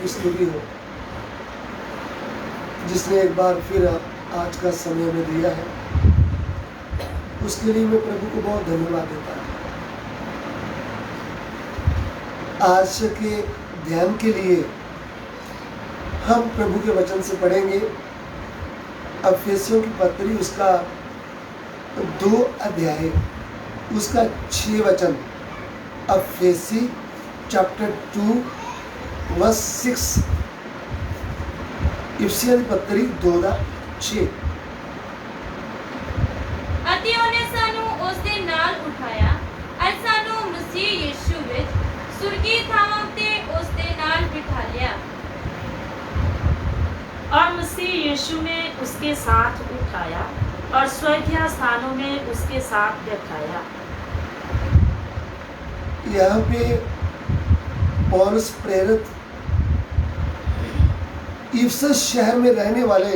की स्तुति हो, जिसने एक बार फिर आज का समय में दिया है। उसके लिए मैं प्रभु को बहुत धन्यवाद देता हूँ। आज के ध्यान के लिए हम प्रभु के वचन से पढ़ेंगे इफिसियों की पत्री, उसका 2 अध्याय, उसका 6 वचन। इफिसी चैप्टर 2 वर्स 6। इफिसियों की पत्री 2:6। ਅਤੇ ਉਹਨੇ ਸਾਨੂੰ ਉਸ ਦੇ ਨਾਲ ਉਠਾਇਆ ਅਤੇ ਸਾਨੂੰ ਮਸੀਹ ਯਿਸੂ ਵਿੱਚ ਸੁਰਗੀ ਥਾਵਾਂ ਤੇ ਉਸ ਦੇ ਨਾਲ ਬਿਠਾ ਲਿਆ। और मसीह यीशु में उसके साथ उठाया और स्वर्गीय स्थानों में उसके साथ बैठाया। यहाँ पे पौलुस प्रेरित इफिसस शहर में रहने वाले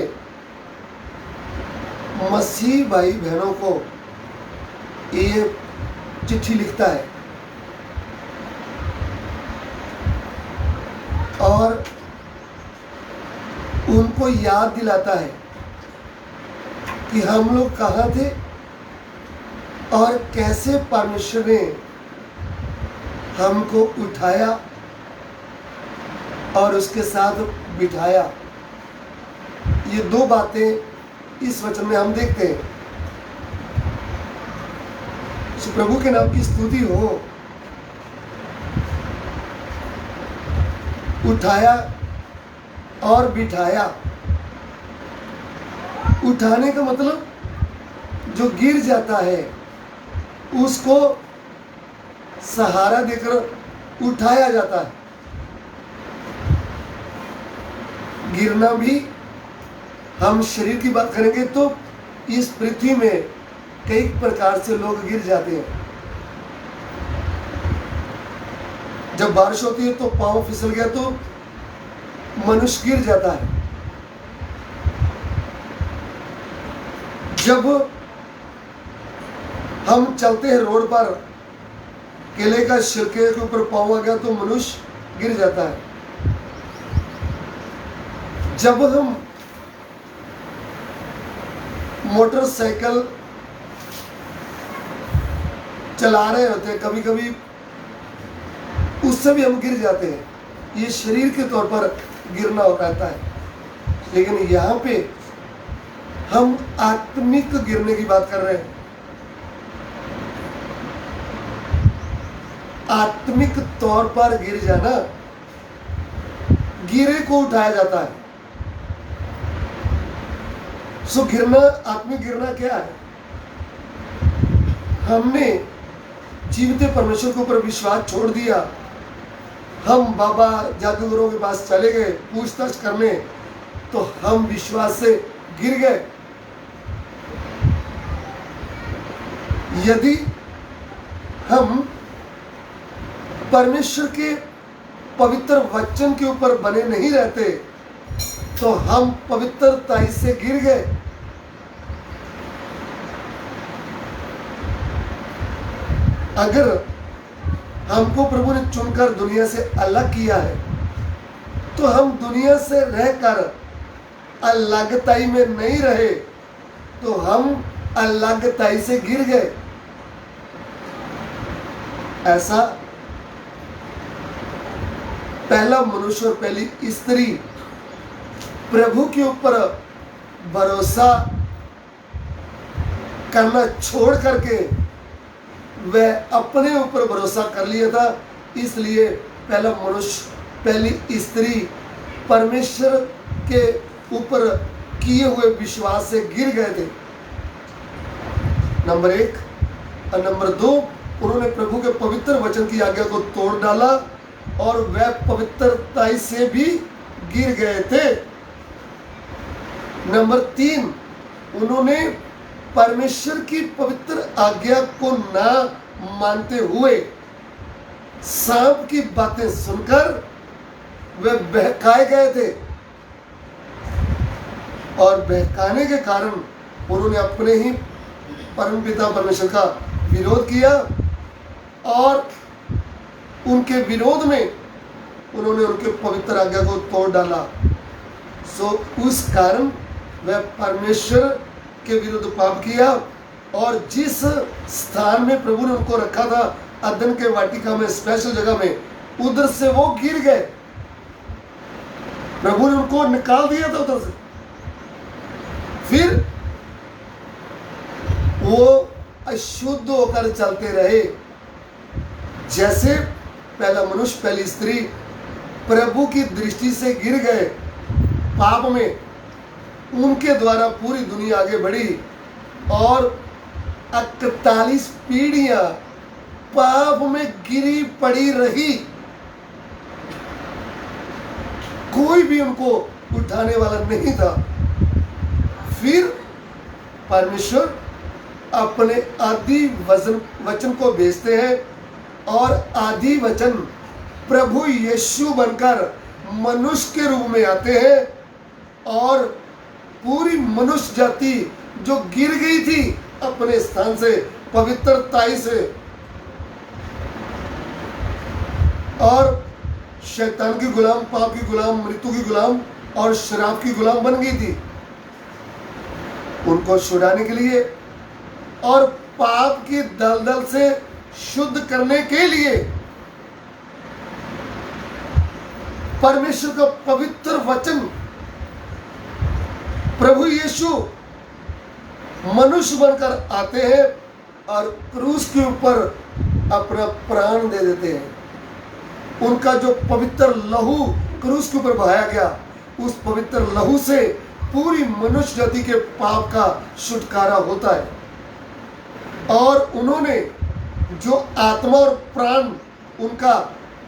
मसीह भाई बहनों को ये चिट्ठी लिखता है और उनको याद दिलाता है कि हम लोग कहाँ थे और कैसे परमेश्वर ने हमको उठाया और उसके साथ बिठाया। ये 2 बातें इस वचन में हम देखते हैं। सो प्रभु के नाम की स्तुति हो। उठाया और बिठाया। उठाने का मतलब जो गिर जाता है उसको सहारा देकर उठाया जाता है। गिरना भी, हम शरीर की बात करेंगे तो इस पृथ्वी में कई प्रकार से लोग गिर जाते हैं। जब बारिश होती है तो पांव फिसल गया तो मनुष्य गिर जाता है। जब हम चलते हैं रोड पर, केले का छिलके के ऊपर पांव आ गया तो मनुष्य गिर जाता है। जब हम मोटरसाइकिल चला रहे होते हैं, कभी कभी उससे भी हम गिर जाते हैं। ये शरीर के तौर पर गिरना रहता है। लेकिन यहाँ पे हम आत्मिक गिरने की बात कर रहे हैं। आत्मिक तौर पर गिर जाना, गिरे को उठाया जाता है। सो गिरना, आत्मिक गिरना क्या है? हमने जीवित परमेश्वर के ऊपर विश्वास छोड़ दिया। हम बाबा जादूगरों के पास चले गए पूछताछ करने, तो हम विश्वास से गिर गए। यदि हम परमेश्वर के पवित्र वचन के ऊपर बने नहीं रहते तो हम पवित्रता से गिर गए। अगर हमको प्रभु ने चुनकर दुनिया से अलग किया है तो हम दुनिया से रहकर अलगताई में नहीं रहे तो हम अलगताई से गिर गए। ऐसा पहला मनुष्य और पहली स्त्री प्रभु के ऊपर भरोसा करना छोड़ करके वह अपने ऊपर भरोसा कर लिया था। इसलिए पहला मनुष्य, पहली स्त्री परमेश्वर के ऊपर किए हुए विश्वास से गिर गए थे। नंबर 1 और नंबर 2, उन्होंने प्रभु के पवित्र वचन की आज्ञा को तोड़ डाला और वह पवित्रता से भी गिर गए थे। नंबर 3, उन्होंने परमेश्वर की पवित्र आज्ञा को ना मानते हुए सांप की बातें सुनकर वे बहकाए गए थे और बहकाने के कारण उन्होंने अपने ही परमपिता परमेश्वर का विरोध किया और उनके विरोध में उन्होंने उनके पवित्र आज्ञा को तोड़ डाला। सो उस कारण वह परमेश्वर के विरुद्ध पाप किया, और जिस स्थान में प्रभु ने उनको रखा था, अदन के वाटिका में, स्पेशल जगह में, उधर से वो गिर गए। प्रभु ने उनको निकाल दिया था उधर से। फिर वो अशुद्ध होकर चलते रहे। जैसे पहला मनुष्य, पहली स्त्री प्रभु की दृष्टि से गिर गए पाप में, उनके द्वारा पूरी दुनिया आगे बढ़ी और 41 पीढ़ियां पाप में गिरी पड़ी रही। कोई भी उनको उठाने वाला नहीं था। फिर परमेश्वर अपने आदि वचन को भेजते हैं, और आदि वचन प्रभु यीशु बनकर मनुष्य के रूप में आते हैं, और पूरी मनुष्य जाति जो गिर गई थी अपने स्थान से, पवित्रताई से, और शैतान की गुलाम, पाप की गुलाम, मृत्यु की गुलाम और शराब की गुलाम बन गई थी, उनको छुड़ाने के लिए और पाप की दलदल से शुद्ध करने के लिए परमेश्वर का पवित्र वचन प्रभु यीशु मनुष्य बनकर आते हैं और क्रूस के ऊपर अपना प्राण दे देते हैं। उनका जो पवित्र लहू क्रूस के ऊपर बहाया गया, उस पवित्र लहू से पूरी मनुष्य जाति के पाप का छुटकारा होता है। और उन्होंने जो आत्मा और प्राण उनका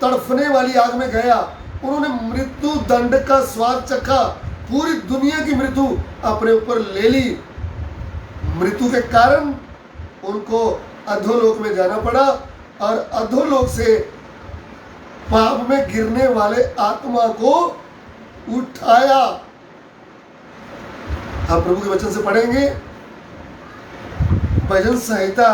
तड़फने वाली आग में गया, उन्होंने मृत्यु दंड का स्वाद चखा, पूरी दुनिया की मृत्यु अपने ऊपर ले ली। मृत्यु के कारण उनको अधोलोक में जाना पड़ा, और अधोलोक से पाप में गिरने वाले आत्मा को उठाया। हम प्रभु के वचन से पढ़ेंगे भजन संहिता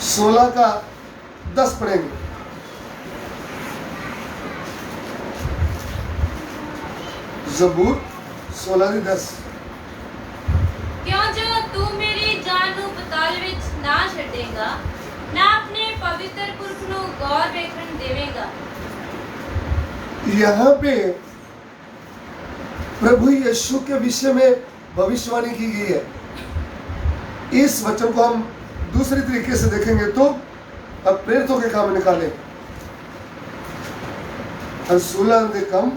16 का 10 पढ़ेंगे। जबूर 16 की 10। क्यों जो तू मेरी जान नू पताल विच ना छड्डेगा, ना अपने पवित्र पुरख नू गौर वेखण देवेगा। यहाँ पे प्रभु यीशु के विषय में भविष्यवाणी की गई है। इस वचन को हम दूसरी तरीके से देखेंगे तो अब प्रेरितों के काम निकालें। रसूलां दे काम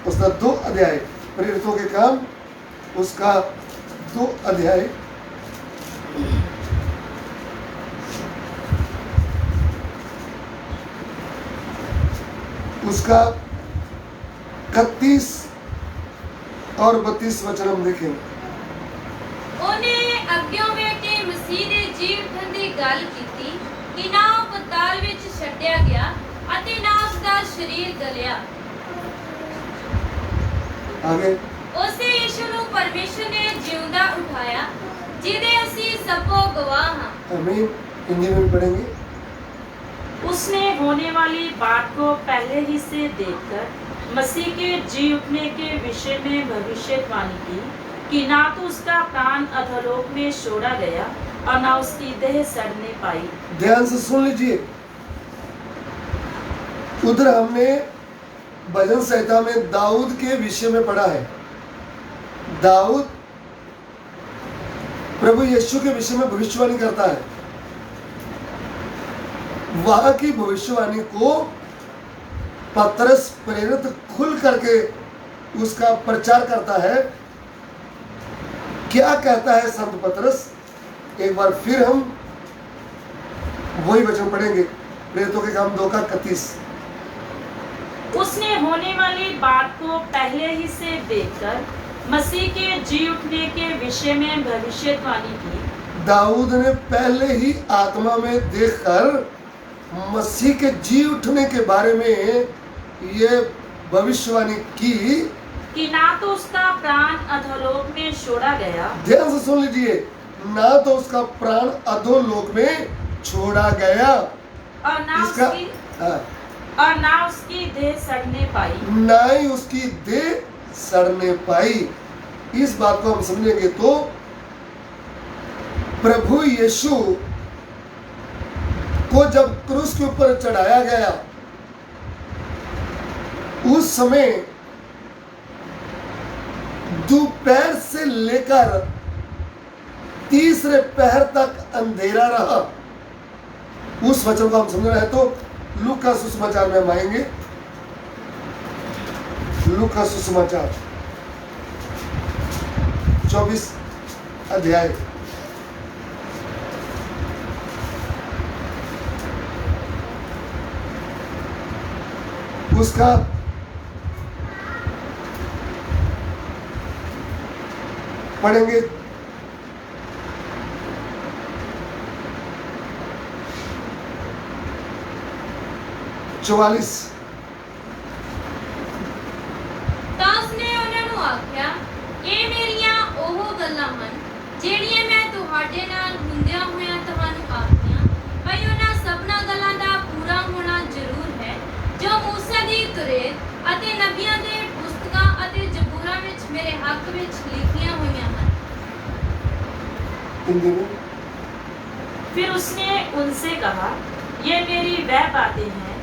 उसका 2 अध्याय, प्रेरितों के काम उसका 2 अध्याय, उसका 31 और 32 वचन हम देखेंगे। ਉਹਨੇ ਅੱਗਿਓਂ ਵੇਖ ਕੇ ਮਸੀਹ ਦੇ ਜੀ ਉੱਠਣ ਦੀ ਗੱਲ ਕੀਤੀ ਕਿ ਨਾ ਉਹ ਪਤਾਲ ਵਿੱਚ ਛੱਡਿਆ ਗਿਆ ਅਤੇ ਨਾ ਉਸ ਦਾ ਸਰੀਰ ਗਲਿਆ। आगे ਉਸੇ ਯਿਸੂ ਨੂੰ ਪਰਮੇਸ਼ਰ ਨੇ ਜਿਉਂਦਾ ਉਠਾਇਆ, ਜਿਹਦੇ ਅਸੀਂ ਸਭੋ ਗਵਾਹ ਹਾਂ। आमीन। हिंदी में भी पढ़ेंगे। उसने होने वाली बात को पहले ही से देखकर मसीह के जी उठने के विषय में भविष्यवाणी की कि ना तो उसका प्राण अधोलोक में छोड़ा गया और ना उसकी देह सड़ने पाई। ध्यान से सुन लीजिए। उधर हमने भजन संहिता में दाऊद के विषय में पढ़ा है। दाऊद प्रभु यीशु के विषय में भविष्यवाणी करता है। वहां की भविष्यवाणी को पतरस प्रेरित खुल करके उसका प्रचार करता है। क्या कहता है संत पतरस? एक बार फिर हम वही वचन पढ़ेंगे, प्रेरितों के काम 2 का 31। उसने होने वाली बात को पहले ही से देखकर मसीह के जी उठने के विषय में भविष्यवाणी की। दाऊद ने पहले ही आत्मा में देखकर मसीह के जी उठने के बारे में ये भविष्यवाणी की कि ना तो उसका प्राण अधोलोक में छोड़ा गया। ध्यान से सुन लीजिए। ना तो उसका प्राण अधोलोक में छोड़ा गया। और ना इसका उसकी हाँ, और ना उसकी देह सड़ने पाई। ना ही उसकी देह सड़ने पाई। इस बात को हम समझेंगे तो प्रभु यीशु को जब क्रूस के ऊपर चढ़ाया गया, उस समय दोपहर से लेकर तीसरे पहर तक अंधेरा रहा। उस वचन को हम समझ रहे हैं तो लूका सुसमाचार में हम आएंगे। लूका सुसमाचार 24 अध्याय उसका 44। ਤਾਂ ਉਸਨੇ ਉਹਨਾਂ ਨੂੰ ਆਖਿਆ, ਇਹ ਮੇਰੀਆਂ ਉਹ ਗੱਲਾਂ ਹਨ ਜਿਹੜੀਆਂ ਮੈਂ ਤੁਹਾਡੇ ਨਾਲ ਹੁੰਦਿਆਂ ਹੋਇਆਂ ਤੁਹਾਨੂੰ ਆਖੀਆਂ। ਭਈ ਉਹਨਾਂ ਸਭਨਾਂ ਗੱਲਾਂ ਦਾ ਪੂਰਾ ਹੋਣਾ ਜ਼ਰੂਰ ਹੈ ਜੋ ਮੂਸਾ ਦੀ ਤੁਰੇਤ ਅਤੇ ਨਬੀਆਂ ਦੇ ਪੁਸਤਕਾਂ ਅਤੇ ਜ਼ਬੂਰਾਂ ਵਿੱਚ ਮੇਰੇ ਹੱਕ ਵਿੱਚ ਲਿਖੀਆਂ ਹੋਈਆਂ ਹਨ। हिंदी में फिर उसने उनसे कहा, ये मेरी वह बातें हैं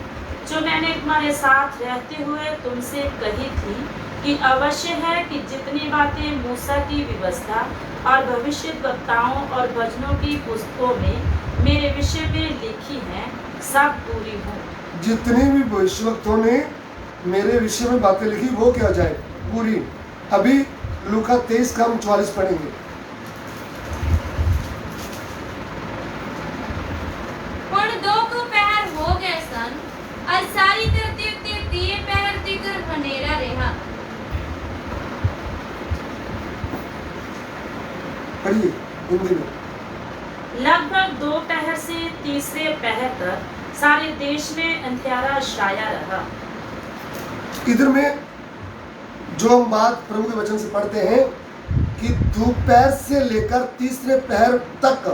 जो मैंने तुम्हारे साथ रहते हुए तुमसे कही थी कि अवश्य है कि जितनी बातें मूसा की व्यवस्था और भविष्यद्वक्ताओं और भजनों की पुस्तकों में मेरे विषय में लिखी हैं सब पूरी हों। जितनी भी भविष्यवक्ताओं ने मेरे विषय में बातें लिखी वो क्या जाए पूरी। अभी लूका 23 का हम 44 पढ़ेंगे। ਹੁਣ 2 ਕੁ ਪਹਿਰ ਹੋ ਗਏ ਸਨ ਅਰ ਸਾਰੀ ਧਰਤੀ ਉੱਤੇ 3 ਪਹਿਰ ਤੀਕਰ ਹਨੇਰਾ ਰਿਹਾ। पढ़िए हिंदी में। लगभग 2 पहर से तीसरे पहर तक सारे देश में अंधियारा छाया रहा। इधर में जो हम बात प्रभु के वचन से पढ़ते हैं कि दोपहर से लेकर तीसरे पहर तक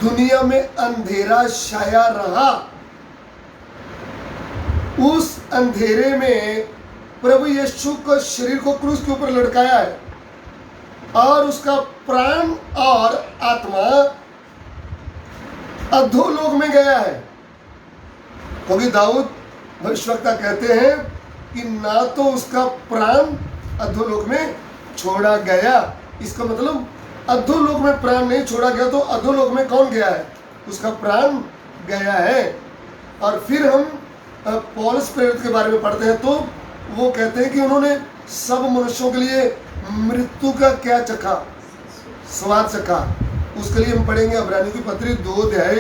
दुनिया में अंधेरा छाया रहा। उस अंधेरे में प्रभु यीशु को शरीर को क्रूस के ऊपर लटकाया है और उसका प्राण और आत्मा अधोलोक में गया है। क्योंकि दाऊद भविष्यवक्ता कहते हैं कि ना तो उसका प्राण अधोलोक में छोड़ा गया। इसका मतलब अधोलोक में प्राण नहीं छोड़ा गया तो अधोलोक में कौन गया है? उसका प्राण गया है। और फिर हम पौलुस प्रेरित के बारे में पढ़ते हैं तो वो कहते हैं कि उन्होंने सब मनुष्यों के लिए मृत्यु का क्या चखा, स्वाद चखा। उसके लिए हम पढ़ेंगे इब्रानियों की पत्री 2 अध्याय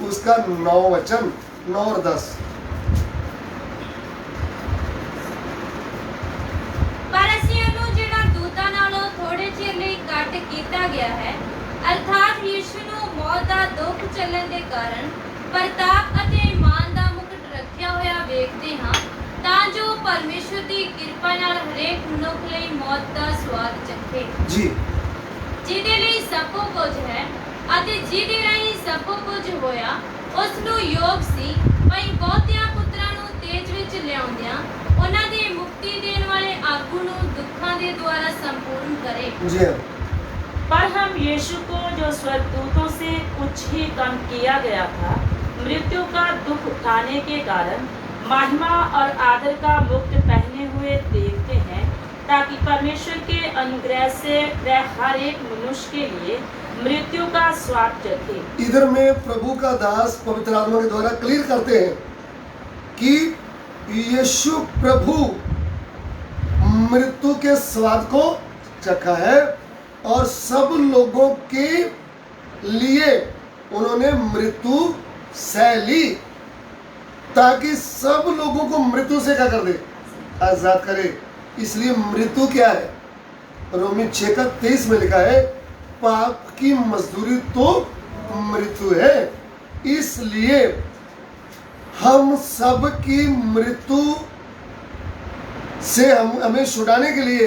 उसका 9 वचन 9 और 10। ਪਰ ਅਸੀਂ ਉਹਨੂੰ ਜਿਹੜਾ ਦੂਤਾਂ ਨਾਲੋਂ ਥੋੜੇ ਚਿਰ ਲਈ ਘੱਟ ਕੀਤਾ ਗਿਆ ਹੈ ਅਰਥਾਤ ਯੀਸ਼ੂ ਨੂੰ ਮੌਤ ਦਾ ਦੁੱਖ ਚੱਲਣ ਦੇ ਕਾਰਨ ਪ੍ਰਤਾਪ ਅਤੇ ਇਮਾਨ ਦਾ ਮੁਕਟ ਰੱਖਿਆ ਹੋਇਆ ਵੇਖਦੇ ਹਾਂ ਤਾਂ ਜੋ ਪਰਮੇਸ਼ਵਰ ਦੀ ਕਿਰਪਾ ਨਾਲ ਹਰੇਕ ਮਨੁੱਖ ਲਈ ਮੌਤ ਦਾ ਸਵਾਦ ਚੱਖੇ। जी ਜਿਹਦੇ ਲਈ ਸਭ ਕੁਝ ਹੈ ਅਤੇ ਜਿਹਦੇ ਰਾਹੀਂ ਸਭ ਕੁਝ ਹੋਇਆ ਉਸ ਨੂੰ ਯੋਗ ਸੀ ਭਈ ਬਹੁਤਿਆਂ ਪੁੱਤਰਾਂ ਨੂੰ ਤੇਜ ਵਿੱਚ ਲਿਆਉਂਦਿਆਂ ਉਹਨਾਂ ਦੇ ਮੁਕਤੀ ਦੇਣ ਵਾਲੇ ਆਗੂ ਨੂੰ ਦੁੱਖਾਂ ਦੇ ਦੁਆਰਾ ਸੰਪੂਰਨ करे। जी हाँ। पर हम यीशु को जो स्वर्गदूतों से कुछ ही कम किया गया था मृत्यु का दुख उठाने के कारण महिमा और आदर का मुक्त पहने हुए देखते हैं ताकि परमेश्वर के अनुग्रह से वह हर एक मनुष्य के लिए मृत्यु का स्वाद चखे। इधर में प्रभु का दास पवित्र आत्मा के द्वारा क्लियर करते हैं कि यीशु प्रभु मृत्यु के स्वाद को चखा है और सब लोगों के लिए उन्होंने मृत्यु सह ली ताकि सब लोगों को मृत्यु से क्या कर दे, आजाद करे। इसलिए मृत्यु क्या है? रोमी 6:23 में लिखा है पाप की मजदूरी तो मृत्यु है। इसलिए हम सब की मृत्यु से हमें छुड़ाने के लिए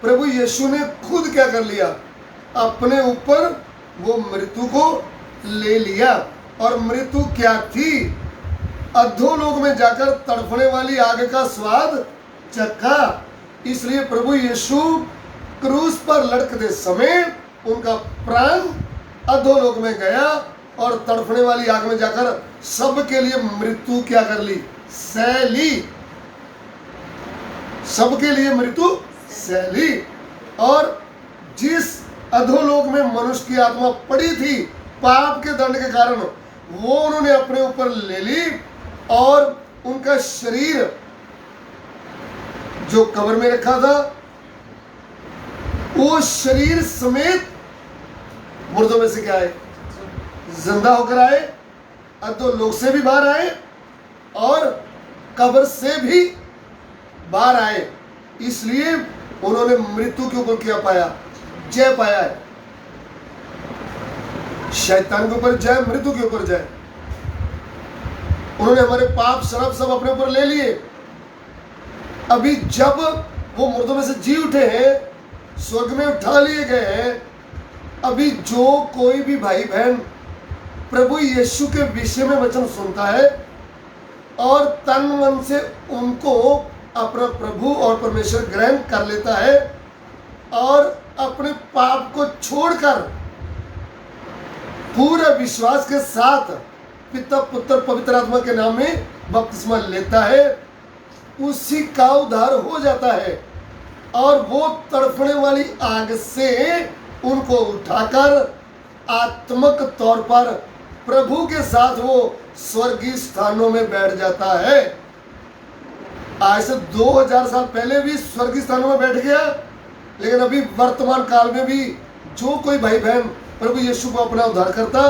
प्रभु यीशु ने खुद क्या कर लिया? अपने ऊपर वो मृत्यु को ले लिया। और मृत्यु क्या थी? अधोलोक में जाकर तड़फने वाली आग का स्वाद चखा। इसलिए प्रभु यीशु क्रूस पर लटकते समय उनका प्राण अधोलोक में गया और तड़फने वाली आग में जाकर सबके लिए मृत्यु क्या कर ली? सह ली। सबके लिए मृत्यु सह ली। और जिस अधोलोक में मनुष्य की आत्मा पड़ी थी पाप के दंड के कारण, वो उन्होंने अपने ऊपर ले ली और उनका शरीर जो कब्र में रखा था, वो शरीर समेत मुर्दों में से क्या आए? जिंदा होकर आए, अधोलोक से भी बाहर आए और कब्र से भी बाहर आए। इसलिए उन्होंने मृत्यु के ऊपर क्या पाया? जय पाया है। शैतान के ऊपर जय, मृत्यु के ऊपर जय। उन्होंने हमारे पाप शराब सब अपने ऊपर ले लिए। अभी जब वो मुर्दों में से जी उठे हैं, स्वर्ग में उठा लिए गए हैं, अभी जो कोई भी भाई बहन प्रभु यीशु के विषय में वचन सुनता है और तन मन से उनको अपना प्रभु और परमेश्वर ग्रहण कर लेता है और अपने पाप को छोड़कर पूरे विश्वास के साथ पिता पुत्र पवित्र आत्मा के नाम में बपतिस्मा लेता है, उसी का उद्धार हो जाता है और वो तड़फने वाली आग से उनको उठाकर आत्मक तौर पर प्रभु के साथ वो स्वर्गीय स्थानों में बैठ जाता है। आज से 2000 साल पहले भी स्वर्गीय स्थानों में बैठ गया, लेकिन अभी वर्तमान काल में भी जो कोई भाई बहन प्रभु यीशु को अपना उद्धार करता,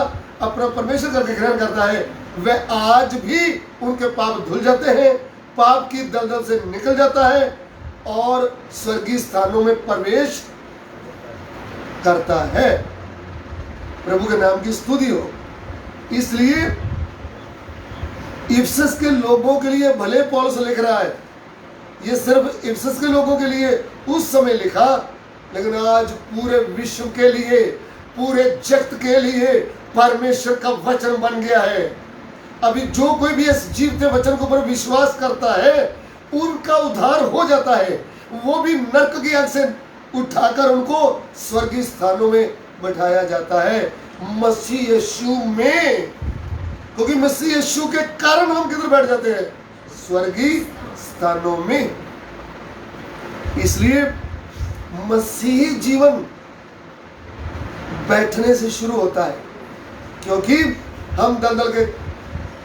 अपना परमेश्वर करके ग्रहण करता है, वह आज भी उनके पाप धुल जाते हैं, पाप की दलदल से निकल जाता है और स्वर्गीय स्थानों में प्रवेश करता है। प्रभु के नाम की स्तुति हो। इसलिए इफिसस के लोगों के लिए भले पौलुस लिख रहा है, ये सिर्फ इफिसस के लोगों के लिए उस समय लिखा, लेकिन आज पूरे विश्व के लिए, पूरे जगत के लिए परमेश्वर का वचन बन गया है। अभी जो कोई भी इस जीवते वचन के ऊपर विश्वास करता है, उनका उद्धार हो जाता है, वो भी नरक की आग से उठाकर उनको स्वर्गीय स्थानों में बैठाया जाता है मसीह यीशु में। क्योंकि मसीह यीशु के कारण हम किधर बैठ जाते हैं? स्वर्गीय स्थानों में। इसलिए मसीही जीवन बैठने से शुरू होता है, क्योंकि हम दलदल के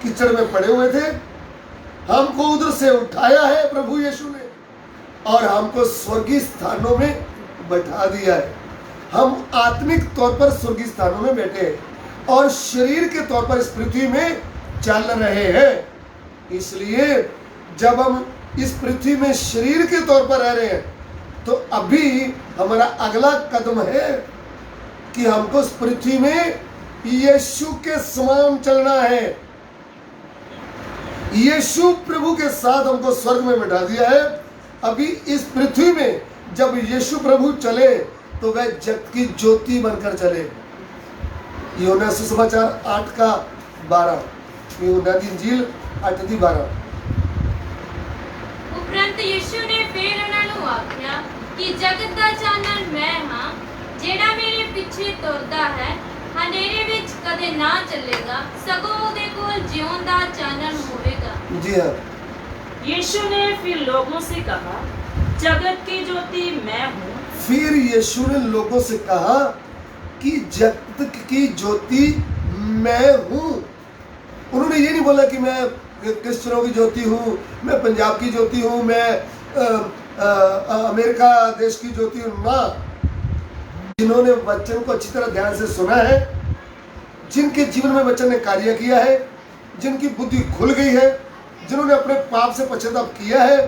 कीचड़ में पड़े हुए थे, हमको उधर से उठाया है प्रभु यीशु ने और हमको स्वर्गीय स्थानों में बैठा दिया है। हम आत्मिक तौर पर स्वर्गीय स्थानों में बैठे हैं और शरीर के तौर पर इस पृथ्वी में चल रहे हैं। इसलिए जब हम इस पृथ्वी में शरीर के तौर पर रह रहे हैं, तो अभी हमारा अगला कदम है कि हमको इस पृथ्वी में यीशु के समान चलना है। यीशु प्रभु के साथ हमको स्वर्ग में बैठा दिया है। अभी इस पृथ्वी में जब यीशु प्रभु चले तो वह जगत की ज्योति बनकर चले। यूहन्ना सुसमाचार 8:12, यूहन्ना दी इंजील 8:12। उपरंत यीशु ने फिर उन्हां नूं आख्या कि जगत दा चानण मैं हां, जेड़ा मेरे पिछे तुरदा है हनेरे विच कदे ना चलेगा, सगों उहदे कोल जीवन दा चानण होवेगा। जी हाँ। यीशु ने फिर लोगों से कहा, जगत की ज्योति मैं हूँ। फिर यीशु ने लोगों से कहा कि जगत की ज्योति मैं हूँ। उन्होंने ये नहीं बोला कि मैं क्रिश्चियनों की ज्योति हूँ, मैं पंजाब की ज्योति हूँ, मैं अमेरिका देश की ज्योति हूँ। ना, जिन्होंने वचन को अच्छी तरह ध्यान से सुना है, जिनके जीवन में वचन ने कार्य किया है, जिनकी बुद्धि खुल गई है, जिन्होंने अपने पाप से पश्चाताप किया है,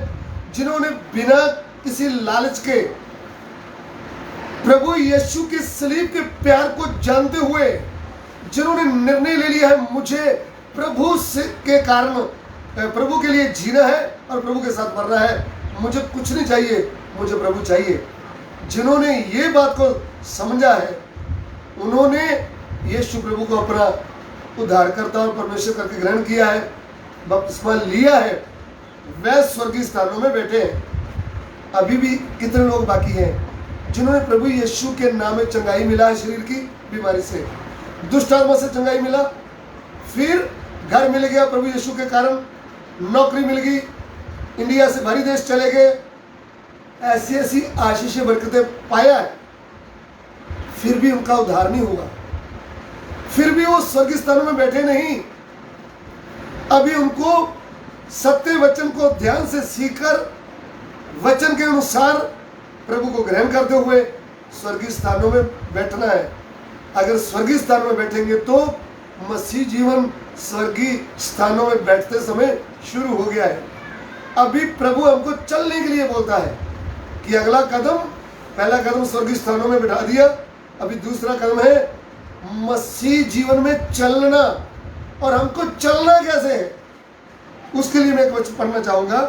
जिन्होंने बिना किसी लालच के प्रभु यीशु के सलीब के प्यार को जानते हुए जिन्होंने निर्णय ले लिया है मुझे प्रभु से के कारण प्रभु के लिए जीना है और प्रभु के साथ मरना है, मुझे कुछ नहीं चाहिए, मुझे प्रभु चाहिए। जिन्होंने ये बात को समझा है, उन्होंने यीशु प्रभु को अपना उद्धारकर्ता और परमेश्वर करके ग्रहण किया है, बपतिस्मा लिया है, वह स्वर्गीय स्थानों में बैठे हैं। अभी भी कितने लोग बाकी हैं जिन्होंने प्रभु यीशु के नाम में चंगाई मिला है, शरीर की बीमारी से, दुष्ट आत्मा से चंगाई मिला, फिर घर मिल गया प्रभु यीशु के कारण, नौकरी मिल गई, इंडिया से बाहरी देश चले गए, ऐसी ऐसी आशीषें बरकतें पाया है, फिर भी उनका उद्धार नहीं हुआ, फिर भी वो स्वर्गीय स्थानों में बैठे नहीं। अभी उनको सत्य वचन को ध्यान से सीखकर वचन के अनुसार प्रभु को ग्रहण करते हुए स्वर्गीय स्थानों में बैठना है। अगर स्वर्गीय स्थानों में बैठेंगे तो मसीह जीवन स्वर्गीय स्थानों में बैठते समय शुरू हो गया है। अभी प्रभु हमको चलने के लिए बोलता है कि अगला कदम, पहला कदम स्वर्गीय स्थानों में बैठा दिया, अभी दूसरा कदम है मसीह जीवन में चलना। और हमको चलना कैसे है, उसके लिए मैं एक वचन पढ़ना चाहूंगा,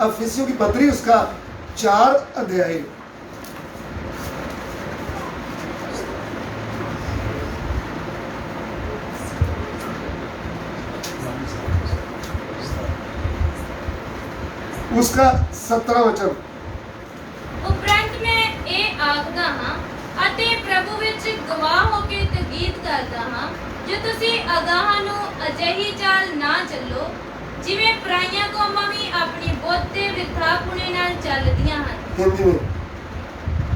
अफिसियों की पत्री उसका 4 अध्याय। उसका 17 वचन। उपरंत मैं ਇਹ ਆਖਦਾ ਹਾਂ ਅਤੇ ਪ੍ਰਭੂ ਵਿੱਚ ਗਵਾਹ ਹੋ ਕੇ ਤਕੀਦ ਕਰਦਾ ਹਾਂ ਜੋ ਤੁਸੀਂ ਅਗਾਹਾਂ ਨੂੰ ਅਜਿਹੀ ਚਾਲ ਨਾ ਚੱਲੋ ਜਿਵੇਂ ਪਰਾਈਆਂ ਕੌਮਾਂ ਵੀ ਆਪਣੀ ਬੁੱਧ ਤੇ ਵਿਥਾਪੁਣੇ ਨਾਲ ਚੱਲਦੀਆਂ ਹਨ। हिंदी में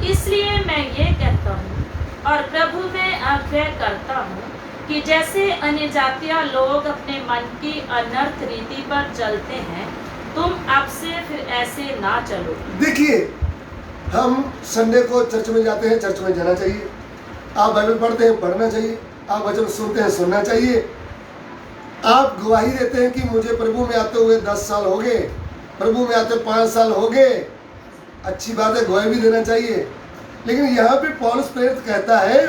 इसलिए मैं ये कहता हूँ और प्रभु में आग्रह करता हूँ कि जैसे अन्य जातियाँ लोग अपने मन की अनर्थ रीति पर चलते हैं, तुम अब से फिर ऐसे ना चलो। देखिए, हम संडे को चर्च में जाते हैं, चर्च में जाना चाहिए, आप बाइबल पढ़ते हैं, पढ़ना चाहिए, आप वचन सुनते हैं, सुनना चाहिए, आप गवाही देते हैं कि मुझे प्रभु में आते हुए 10 साल हो गए, प्रभु में आते 5 साल हो गए, अच्छी बात है, गवाही भी देना चाहिए। लेकिन यहाँ पे पौलुस प्रेरित कहता है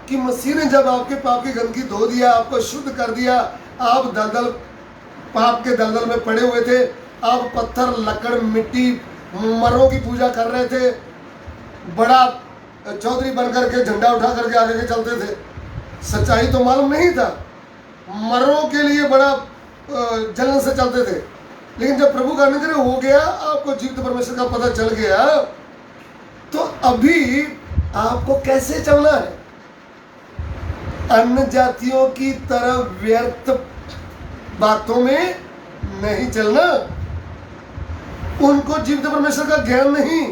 कि मसीह ने जब आपके पाप की गंदगी धो दिया, आपको शुद्ध कर दिया, आप दलदल, पाप के दलदल में पड़े हुए थे, आप पत्थर, लकड़, मिट्टी, मरों की पूजा कर रहे थे, बड़ा चौधरी बन करके झंडा उठा करके आगे के चलते थे, सच्चाई तो मालूम नहीं था, मरों के लिए बड़ा जलन से चलते थे। लेकिन जब प्रभु का अनुग्रह हो गया, आपको जीवित परमेश्वर का पता चल गया, तो अभी आपको कैसे चलना है? अन्य जातियों की तरह व्यर्थ बातों में नहीं चलना, उनको जीवित परमेश्वर का ज्ञान नहीं,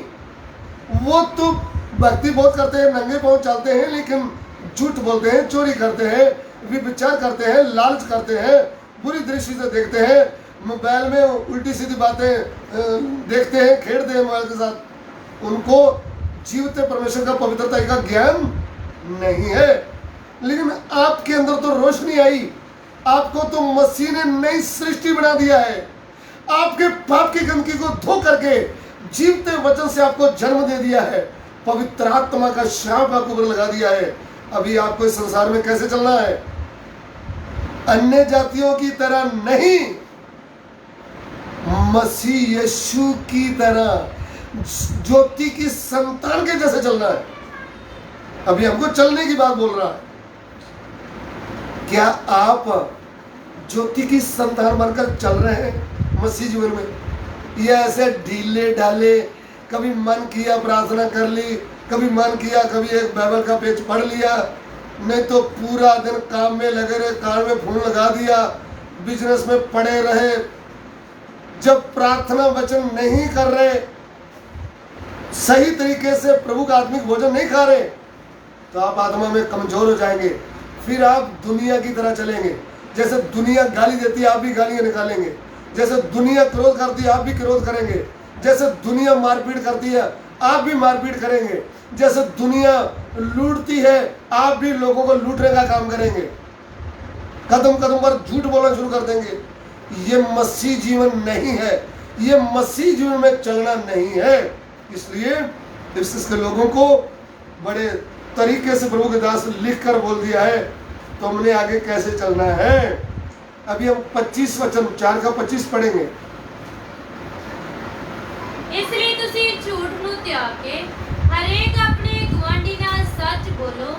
वो तो भक्ति बहुत करते हैं, नंगे पांव चलते हैं, लेकिन झूठ बोलते हैं, चोरी करते हैं, विचार करते हैं, लालच करते हैं, बुरी दृष्टि से देखते हैं, मोबाइल में उल्टी सीधी बातें देखते हैं, खेलते हैं मोबाइल के साथ। उनको जीवित परमेश्वर का पवित्रता का ज्ञान नहीं है। लेकिन आपके अंदर तो रोशनी आई, आपको तो मसीह ने नई सृष्टि बना दिया है, आपके पाप की गंदगी को धो करके जीवते वचन से आपको जन्म दे दिया है, पवित्र आत्मा का शाप आपको ऊपर लगा दिया है। अभी आपको इस संसार में कैसे चलना है? अन्य जातियों की तरह नहीं, मसीह यीशु की तरह ज्योति की संतान के जैसे चलना है। अभी हमको चलने की बात बोल रहा है। क्या आप ज्योति की संतान बनकर चल रहे हैं मसीह जीवन में, या ऐसे ढीले ढाले, कभी मन किया प्रार्थना कर ली, कभी मन किया कभी एक बाइबल का पेज पढ़ लिया, नहीं तो पूरा दिन काम में लगे रहे, कार में फोन लगा दिया, बिजनेस में पड़े रहे, जब प्रार्थना वचन नहीं कर रहे, सही तरीके से प्रभु का आत्मिक भोजन नहीं खा रहे, तो आप आत्मा में कमजोर हो जाएंगे। फिर आप दुनिया की तरह चलेंगे। जैसे दुनिया गाली देती है, आप भी गालियां निकालेंगे। जैसे दुनिया क्रोध करती है, आप भी क्रोध करेंगे। जैसे दुनिया मारपीट करती है, आप भी मारपीट करेंगे। जैसे दुनिया लूटती है, आप भी लोगों को लूटने का काम करेंगे। कदम कदम पर झूठ बोलना शुरू कर देंगे। ये मसीह जीवन नहीं है, ये मसीह जीवन में चलना नहीं है। इसलिए के लोगों को बड़े तरीके से प्रभु के दास लिख कर बोल दिया है, तो हमने आगे कैसे चलना है। अभी हम 25 वचन 4 का 25 पढ़ेंगे। इसलिए ਤੁਸੀਂ ਝੂਠ ਨੂੰ त्याग के हरेक अपने गुआंढी ਨਾਲ सच बोलो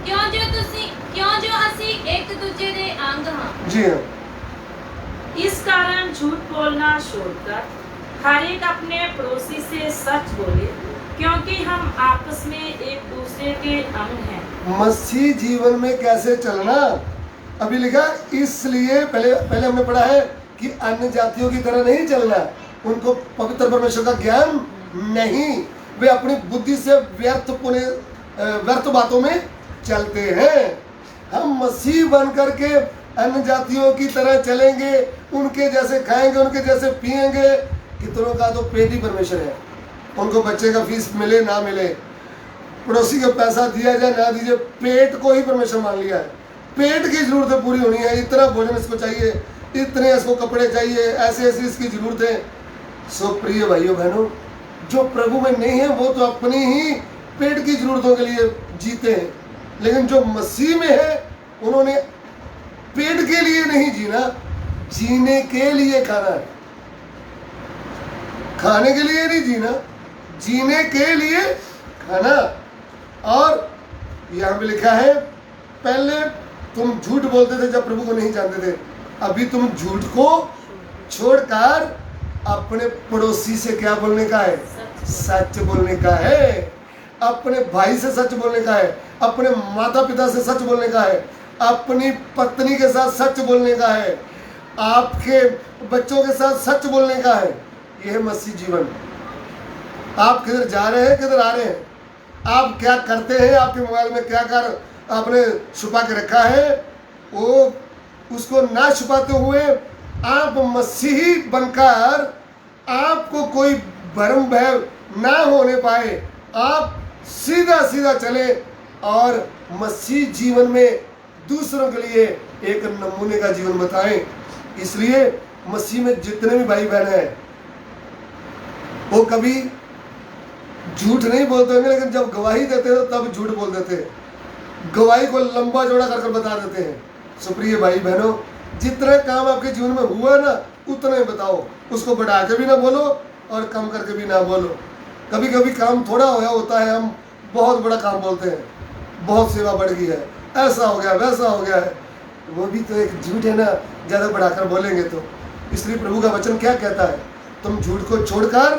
ਕਿਉਂ ਜੋ ਅਸੀਂ ਇੱਕ ਦੂਜੇ ਦੇ ਅੰਗ ਹਾਂ। जी हाँ, इस कारण झूठ बोलना छोड़कर हर एक अपने पड़ोसी से सच बोले, क्योंकि हम आपस में एक दूसरे के अंग हैं। मसीह जीवन में कैसे चलना, अभी लिखा इसलिए पहले हमने पढ़ा है कि अन्य जातियों की तरह नहीं चलना, उनको पवित्र परमेश्वर का ज्ञान नहीं, वे अपनी बुद्धि से व्यर्थ बातों में चलते हैं। हम मसीह बन करके अन्य जातियों की तरह चलेंगे, उनके जैसे खाएंगे, उनके जैसे पिएंगे। कितनों का तो पेट ही परमेश्वर है, उनको बच्चे का फीस मिले ना मिले, पड़ोसी को पैसा दिया जाए ना दीजिए, पेट को ही परमेश्वर मान लिया है। पेट की जरूरतें पूरी होनी है, इतना भोजन इसको चाहिए, इतने इसको कपड़े चाहिए, ऐसे ऐसी इसकी जरूरतें। सो प्रिय भाइयों बहनों, जो प्रभु में नहीं है वो तो अपनी ही पेट की जरूरतों के लिए जीते हैं, लेकिन जो मसीह में है उन्होंने पेट के लिए नहीं जीना, जीने के लिए खाना है। खाने के लिए नहीं जीना, जीने के लिए खाना। और यहाँ पे लिखा है, पहले तुम झूठ बोलते थे जब प्रभु को नहीं जानते थे, अभी तुम झूठ को छोड़कर अपने पड़ोसी से क्या बोलने का है? सच बोलने का है। अपने भाई से सच बोलने का है, अपने माता पिता से सच बोलने का है, अपनी पत्नी के साथ सच बोलने का है, आपके बच्चों के साथ सच बोलने का है। यह है मसीह जीवन। आप किधर जा रहे हैं, किधर आ रहे हैं, आप क्या करते हैं, आपके मोबाइल में क्या कर आपने छुपा के रखा है, वो उसको ना छुपाते हुए आप मसीही बनकर आपको कोई भ्रम भय ना होने पाए, आप सीधा सीधा चले और मसीह जीवन में दूसरों के लिए एक नमूने का जीवन बताएं। इसलिए मसीह में जितने भी भाई बहन हैं वो कभी झूठ नहीं बोलते होंगे, लेकिन जब गवाही देते हैं तब झूठ बोल देते हैं, गवाही को लंबा चौड़ा कर बता देते हैं। सुप्रिय भाई बहनों, जितना काम आपके जीवन में हुआ ना उतना ही बताओ, उसको बढ़ा के भी ना बोलो और कम करके भी ना बोलो। कभी कभी काम थोड़ा होता है, हम बहुत बड़ा काम बोलते हैं, बहुत सेवा बढ़ गई है, ऐसा हो गया वैसा हो गया है, वो भी तो एक झूठ है ना, ज़्यादा बढ़ाकर बोलेंगे तो। इसलिए प्रभु का वचन क्या कहता है, तुम झूठ को छोड़कर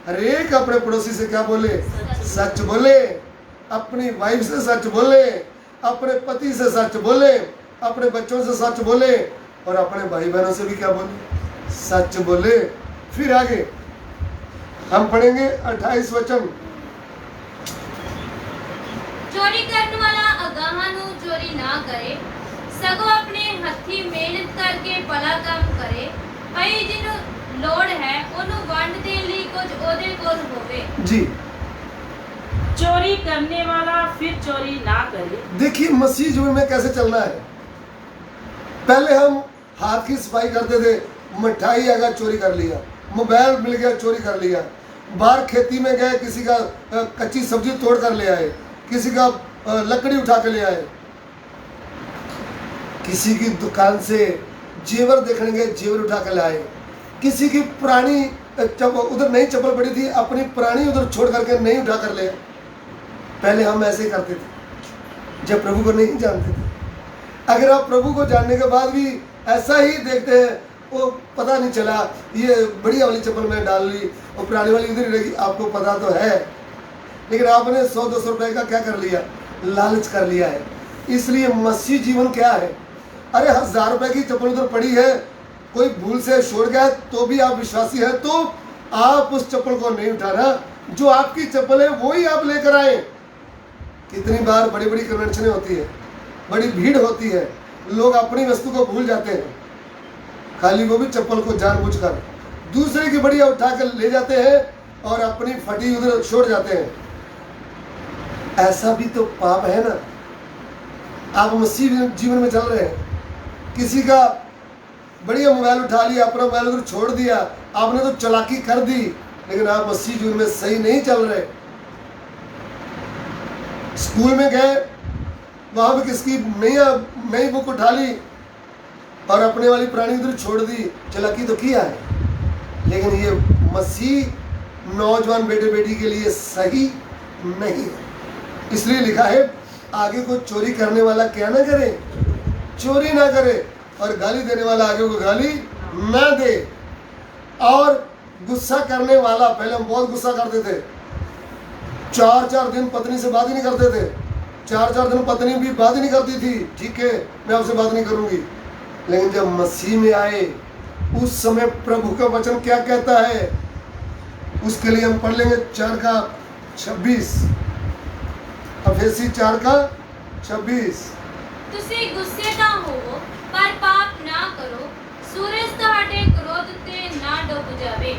हर एक अपने पड़ोसी से क्या बोले? सच बोले। अपनी वाइफ से सच बोले, अपने पति से सच बोले, अपने बच्चों से सच बोले और अपने भाई बहनों से भी क्या बोले? सच बोले। फिर आगे हम पढ़ेंगे 28 वचन। चोरी करने वाला अगाहां नूं चोरी ना करे, सगों अपने हथी मेहनत करके भला काम करे, भई जिन्हों लोड़ है ਉਹਨੂੰ ਵੰਡ ਦੇਣ ਲਈ ਕੁਝ ਉਹਦੇ ਕੋਲ ਹੋਵੇ। जी, चोरी करने वाला फिर चोरी ना करे। देखिए मसीह जीवन में कैसे चलना है। पहले हम हाथ की सफाई करते थे, मिठाई अगर चोरी कर लिया, मोबाइल मिल गया चोरी कर लिया, बाहर खेती में गए किसी का कच्ची सब्जी तोड़ कर ले आए, किसी का लकड़ी उठा के ले आए, किसी की दुकान से जेवर देखने गए जेवर उठा के लाए, किसी की पुरानी उधर नई चप्पल पड़ी थी, अपनी पुरानी उधर छोड़ करके नई उठा कर ले। पहले हम ऐसे ही करते थे जब प्रभु को नहीं जानते थे। अगर आप प्रभु को जानने के बाद भी ऐसा ही देखते हैं, वो पता नहीं चला ये बढ़िया वाली चप्पल मैंने डाल ली और पुरानी वाली इधर ही रहेगी, आपको पता तो है, लेकिन आपने 100-200 रुपए का क्या कर लिया? लालच कर लिया है। इसलिए मसीह जीवन क्या है? अरे 1000 रुपए की चप्पल उधर पड़ी है, कोई भूल से छोड़ गया तो भी आप विश्वासी हैं, तो आप उस चप्पल को नहीं उठाना, जो आपकी चप्पल है वो ही आप लेकर आए। कितनी बार बड़ी बड़ी कन्वेंशनें होती है, बड़ी भीड़ होती है, लोग अपनी वस्तु को भूल जाते हैं, खाली वो भी चप्पल को जानबूझकर दूसरे की बढ़िया उठा कर ले जाते हैं और अपनी फटी उधर छोड़ जाते हैं। ऐसा भी तो पाप है ना। आप मसीह जीवन में चल रहे हैं, किसी का बढ़िया मोबाइल उठा लिया, अपना मोबाइल उधर छोड़ दिया, आपने तो चालाकी कर दी, लेकिन आप मसीह जीवन में सही नहीं चल रहे। स्कूल में गए, वहां पे किसकी नई बुक उठा ली और अपने वाली पुरानी उधर छोड़ दी, चालाकी तो किया है, लेकिन ये मसीह नौजवान बेटे बेटी के लिए सही नहीं है। इसलिए लिखा है आगे को चोरी करने वाला क्या ना करे, चोरी ना करे, और गाली देने वाला आगे को गाली ना दे। और गुस्सा करने वाला, पहले हम बहुत गुस्सा करते थे, 4-4 दिन पत्नी से बात ही नहीं करते थे, 4-4 दिन पत्नी भी बात ही नहीं करती थी, ठीक है मैं आपसे बात नहीं करूंगी। लेकिन जब मसीह में आए उस समय प्रभु का वचन क्या कहता है, उसके लिए हम पढ़ लेंगे 4:26, अफेसी 4:26। ਤੁਸੀਂ ਗੁੱਸੇ ਤਾਂ ਹੋਵੋ ਪਰ ਪਾਪ ਨਾ ਕਰੋ, ਸੂਰਜ ਤੁਹਾਡੇ ਕ੍ਰੋਧ ਤੇ ਨਾ ਡੁੱਬ ਜਾਵੇ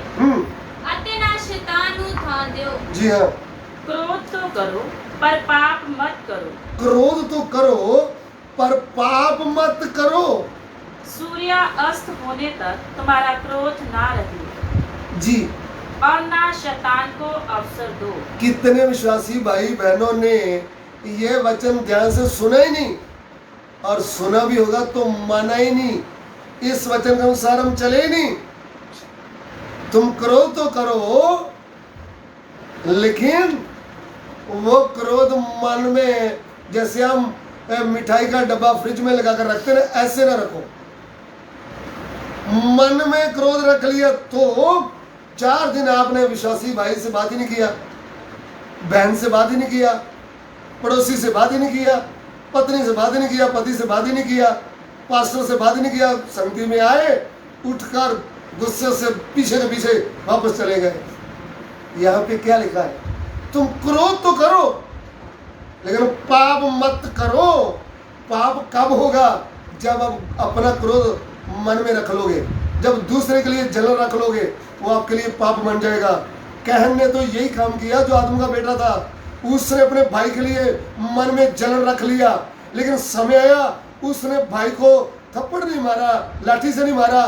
ਅਤੇ ਨਾ ਸ਼ੈਤਾਨ ਨੂੰ ਥਾਂ ਦਿਓ। जी हाँ, क्रोध तो करो पर पाप मत करो, क्रोध तो करो पर पाप मत करो। सूर्य अस्त होने तक तुम्हारा क्रोध ना रहे जी, और ना शैतान को अवसर दो। कितने विश्वासी भाई बहनों ने ये वचन ध्यान से सुना ही नहीं, और सुना भी होगा तो माना ही नहीं, इस वचन के अनुसार हम चले ही नहीं। तुम क्रोध तो करो, लेकिन वो क्रोध मन में, जैसे हम मिठाई का डब्बा फ्रिज में लगा कर रखते ना, ऐसे ना रखो। मन में क्रोध रख लिया तो 4 दिन आपने विश्वासी भाई से बात ही नहीं किया, बहन से बात ही नहीं किया, पड़ोसी से बात ही नहीं किया, पत्नी से बात ही नहीं किया, पति से बात ही नहीं किया, पास्टर से बात ही नहीं किया, संगति में आए उठकर गुस्से से पीछे के पीछे वापस चले गए। यहाँ पे क्या लिखा है, तुम क्रोध तो करो लेकिन पाप मत करो। पाप कब होगा, जब आप अपना क्रोध मन में रख लोगे, जब दूसरे के लिए जलन रख लोगे, वो आपके लिए पाप बन जाएगा। कहन ने तो यही काम किया, जो आदम का बेटा था, उसने अपने भाई के लिए मन में जलन रख लिया, लेकिन समय आया उसने भाई को थप्पड़ नहीं मारा, लाठी से नहीं मारा,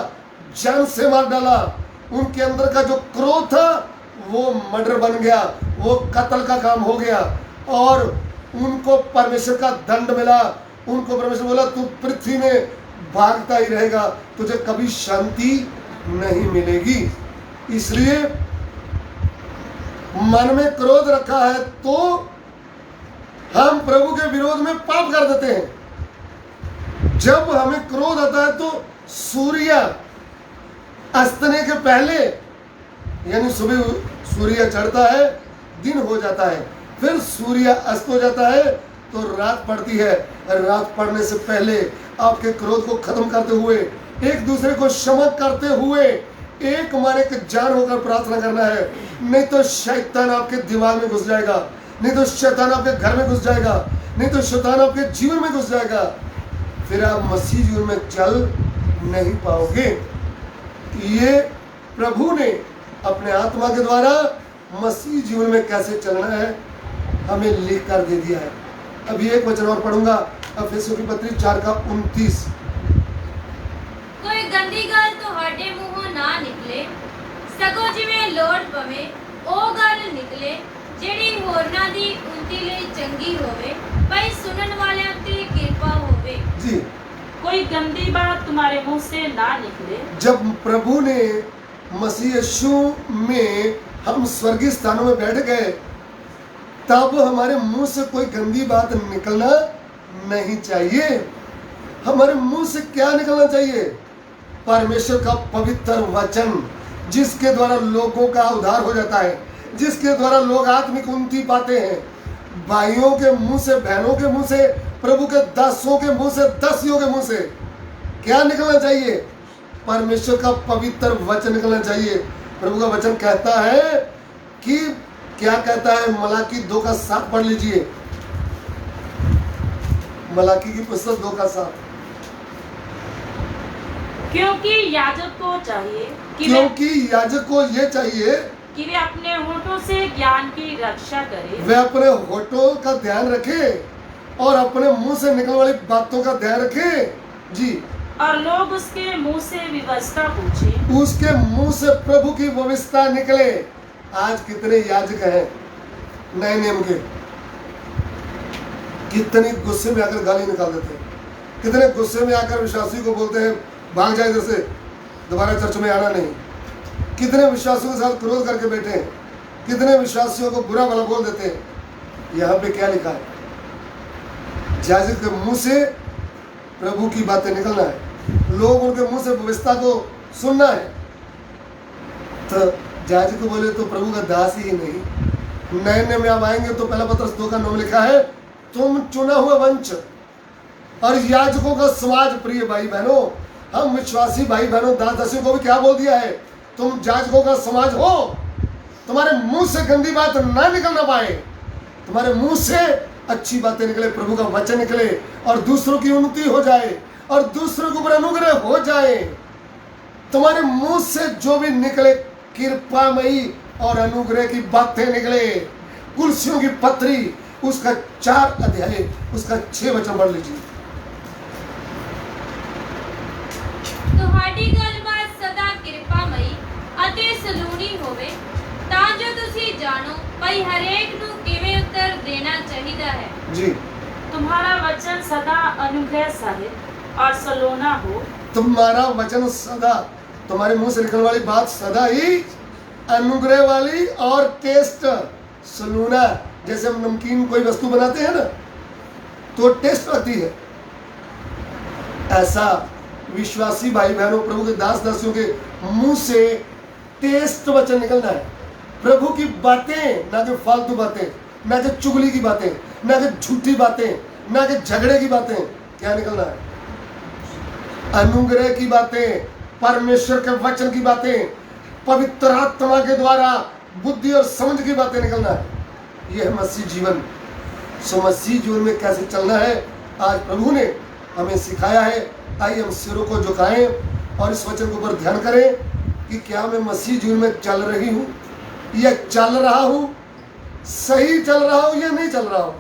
जान से मार डाला। उनके अंदर का जो क्रोध था वो मर्डर बन गया, वो कत्ल का काम हो गया, और उनको परमेश्वर का दंड मिला। उनको परमेश्वर बोला तू पृथ्वी में भागता ही रहेगा, तुझे कभी शांति नहीं मिलेगी। इसलिए मन में क्रोध रखा है तो हम प्रभु के विरोध में पाप कर देते हैं। जब हमें क्रोध आता है तो सूर्य अस्तने के पहले, यानी सुबह सूर्य चढ़ता है, दिन हो जाता है, फिर सूर्य अस्त हो जाता है तो रात पड़ती है। रात पड़ने से पहले आपके क्रोध को खत्म करते हुए, एक दूसरे को क्षमा करते हुए, एक माने के जान होकर प्रार्थना करना है। नहीं तो शैतान आपके दिमाग में घुस जाएगा, नहीं तो शैतान आपके घर में घुस जाएगा, नहीं तो शैतान आपके जीवन में घुस जाएगा, फिर आप मसीह जीवन में चल नहीं पाओगे। ये प्रभु ने अपने आत्मा के द्वारा मसीह जीवन में कैसे चलना है हमें लिख कर दे दिया है। अभी एक वचन और पढ़ूंगा, अफेसियों की पत्री 4:29। ਕੋਈ ਗੰਦੀ ਗੱਲ ਤੁਹਾਡੇ ਮੂੰਹੋਂ ਨਾ ਨਿਕਲੇ, ਸਗੋਂ ਜਿਵੇਂ ਲੋੜ ਪਵੇ ਉਹ ਗੱਲ ਨਿਕਲੇ ਜਿਹੜੀ ਹੋਰਨਾਂ ਦੀ ਉਨਤੀ ਲਈ ਚੰਗੀ ਹੋਵੇ, ਭਈ ਸੁਣਨ ਵਾਲਿਆਂ ਤੇ ਕਿਰਪਾ ਹੋਵੇ। जी, कोई गंदी बात तुम्हारे मुंह से ना निकले। जब प्रभु ने मसीह यीशु में हम स्वर्गीय स्थानों में बैठ गए, तब हमारे मुंह से कोई गंदी बात निकलना नहीं चाहिए। हमारे मुंह से क्या निकलना चाहिए? परमेश्वर का पवित्र वचन, जिसके द्वारा लोगों का उद्धार हो जाता है, जिसके द्वारा लोग आत्मिक उन्नति पाते हैं। भाइयों के मुंह से, बहनों के मुंह से, प्रभु के दासों के मुंह से, दासियों के मुंह से क्या निकलना चाहिए? परमेश्वर का पवित्र वचन निकलना चाहिए। प्रभु का वचन कहता है कि क्या कहता है, मलाकी 2:7 पढ़ लीजिए। मलाकी की पुस्तक 2:7। क्योंकि याजक को चाहिए कि क्योंकि याजक को ये चाहिए कि वे अपने होठों से ज्ञान की रक्षा करे, वे अपने होठों का ध्यान रखे और अपने मुंह से निकलने वाली बातों का ध्यान रखे। जी, और लोग उसके मुंह से व्यवस्था पूछे, उसके मुंह से प्रभु की व्यवस्था निकले। आज कितने याजक हैं नए नियम के, कितने गुस्से में आकर गाली निकाल देते हैं, कितने गुस्से में आकर विश्वासी को बोलते हैं भाग जाए इधर से, दोबारा चर्च में आना नहीं। कितने विश्वासियों के साथ क्रोध करके बैठे हैं, कितने विश्वासियों को बुरा भला बोल देते हैं। यहाँ पे क्या लिखा है? याजक के मुंह से प्रभु की बातें निकलना है, लोग उनके मुंह से व्यवस्था को सुनना है। तो याजक को बोले तो प्रभु का दास ही नहीं, नए में आप आएंगे तो पहला पत्रस 2 का 9 लिखा है, तुम चुना हुआ वंश और याजकों का समाज। प्रिय भाई बहनों, हम विश्वासी भाई बहनों दास दासियों को भी क्या बोल दिया है, तुम याजकों का समाज हो। तुम्हारे मुंह से गंदी बात ना निकलना पाए, तुम्हारे मुंह से अच्छी बातें निकले, प्रभु का वचन निकले और दूसरों की उन्नति हो जाए और दूसरों के ऊपर अनुग्रह हो जाए। तुम्हारे मुंह से जो भी निकले कृपामयी और अनुग्रह की बातें निकले। कुर्सियों की पत्री उसका 4 अध्याय उसका 6 वचन पढ़ लीजिए। ਤੁਹਾਡੀ ਗੱਲਬਾਤ ਸਦਾ ਕਿਰਪਾਮਈ ਅਤੇ ਸਲੂਣੀ ਹੋਵੇ, ਤਾਂ ਜੋ ਤੁਸੀਂ ਜਾਣੋ ਭਈ ਹਰੇਕ ਨੂੰ ਕਿਵੇਂ ਉੱਤਰ ਦੇਣਾ ਚਾਹੀਦਾ ਹੈ। जी, तुम्हारा वचन सदा अनुग्रह सहित और सलोना हो। तुम्हारा वचन सदा, तुम्हारे मुंह से निकलने वाली बात सदा ही अनुग्रह वाली और टेस्ट सलूना। जैसे हम नमकीन कोई वस्तु बनाते हैं ना तो टेस्ट आती है, ऐसा विश्वासी भाई बहनों प्रभु के दास दासियों के मुंह से टेस्ट वचन निकलना है। प्रभु की बातें, ना कि फालतू बातें, ना कि चुगली की बातें, ना कि झूठी बातें, ना कि झगड़े की बातें। क्या निकलना है? अनुग्रह की बातें, परमेश्वर के वचन की बातें, पवित्र आत्मा के द्वारा बुद्धि और समझ की बातें निकलना है। यह है मसीह जीवन। सो मसीह जीवन में कैसे चलना है आज प्रभु ने हमें सिखाया है। आइए हम सिरों को झुकाएं और इस वचन के ऊपर ध्यान करें कि क्या मैं मसीह जीवन में चल रही हूँ या चल रहा हूँ, सही चल रहा हूँ या नहीं चल रहा हूँ।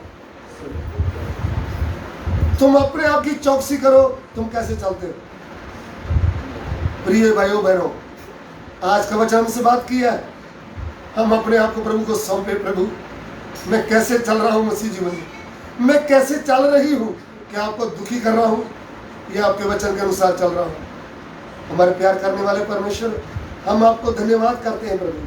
तुम अपने आप की चौकसी करो, तुम कैसे चलते हो। प्रिय भाइयों बहनों, आज का वचन हमसे बात किया है, हम अपने आप को प्रभु को सौंपे। प्रभु, मैं कैसे चल रहा हूँ मसीह जीवन में, मैं कैसे चल रही हूँ, क्या आपको दुखी कर रहा हूँ या आपके वचन के अनुसार चल रहा हूँ। हमारे प्यार करने वाले परमेश्वर, हम आपको धन्यवाद करते हैं प्रभु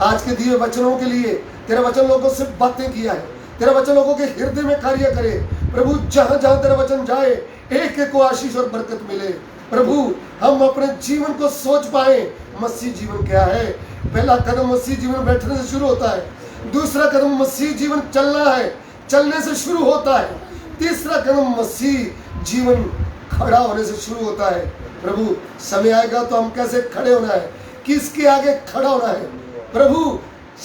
आज के दिए वचनों के लिए। तेरा वचन लोगों से बातें किया है, तेरा वचन लोगों के हृदय में कार्य करे। प्रभु, जहाँ जहाँ तेरा वचन जाए एक एक को आशीष और बरकत मिले। प्रभु, हम अपने जीवन को सोच पाए मसीह जीवन क्या है। पहला कदम मसीह जीवन बैठने से शुरू होता है, दूसरा कदम मसीह जीवन चलना है, चलने से शुरू होता है, तीसरा कदम मसीह जीवन खड़ा होने से शुरू होता है। प्रभु, समय आएगा तो हम कैसे खड़े होना है, किसके आगे खड़ा होना है। प्रभु,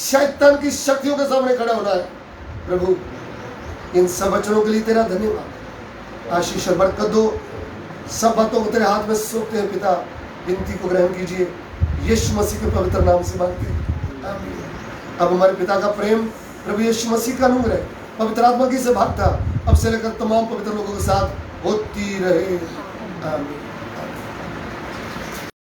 शैतान की शक्तियों के सामने खड़ा होना है। प्रभु, इन सब वचनों के लिए तेरा धन्यवाद। आशीष और बरकत दो। सब बातों को तेरे हाथ में सौंपते हैं पिता, विनती को ग्रहण कीजिए यीशु मसीह के पवित्र नाम से मांगते हैं, आमीन। अब हमारे पिता का प्रेम, प्रभु यीशु मसीह का अनुग्रह, पवित्र आत्मा की से भागता अब से लेकर तमाम पवित्र लोगों के साथ होती रहे, आमीन।